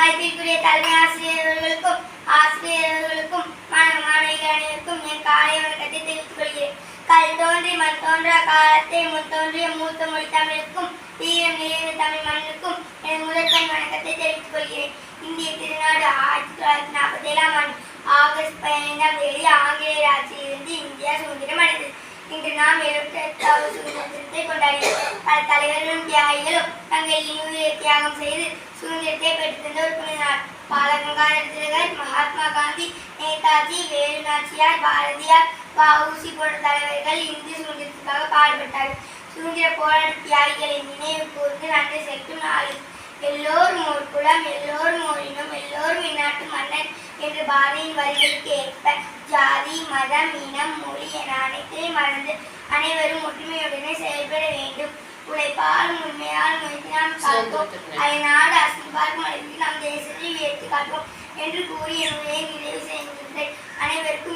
மதிப்பிற்குரிய தலைமை ஆசிரியர்களுக்கும் ஆசிரியர்களுக்கும் மாணவிகள் அனைவருக்கும் என் காலை வணக்கத்தை தெரிவித்துக் கொள்கிறேன். கல் தோன்றி மண் தோன்றா காலத்தை முன் தோன்றிய மூத்த மொழி தமிழுக்கும் வீரம் நிறைந்த தமிழ் மண்ணுக்கும் என் முதற்கண் வணக்கத்தை தெரிவித்துக் கொள்கிறேன். இந்திய திருநாடு 1947 ஆண்டு ஆகஸ்ட் 15ஆம் தேதி ஆங்கிலேயர் ஆட்சியிலிருந்து இந்தியா சுதந்திரம் அடைந்தது. இன்று நாம் 78வது சுதந்திரத்தை கொண்டாடுகிறோம். பல தலைவர்களும் தியாகிகளும் தங்கள் இன்னுயிரை தியாகம் செய்து சுதந்திரத்தை பெற்றுத்தந்த ஒரு புனித நாள். பாலகங்காதர திலகர், மகாத்மா காந்தி, நேதாஜி, வேலு நாச்சியார், பாரதியார், வ.உ.சி போன்ற தலைவர்கள் இந்திய சுதந்திரத்திற்காக பாடுபட்டார்கள். சுதந்திர போராட்ட தியாகிகளை நினைவு கூர்ந்து நன்றி செலுத்தும் நாளில் எல்லோரும் ஒரு குலம், எல்லோரும் ஒரு இனம், எல்லோரும் இந்நாட்டு மன்னர் என்று பாரதியின் வரிகளுக்கு ஏற்ப ஜாதி, மதம், இனம், மொழி என அனைத்தையும் மறந்து அனைவரும் ஒற்றுமையுடனே செயல்பட வேண்டும். உழைப்பாலும் உண்மையால் முயற்சி நாம் காப்போம், அதை நாடு அசைப்பார்க்கும் அளவிற்கு நம் தேசத்தை உயர்த்தி காப்போம் என்று கூறி என்னுடைய நிறைவு செய்கின்றேன். அனைவருக்கும்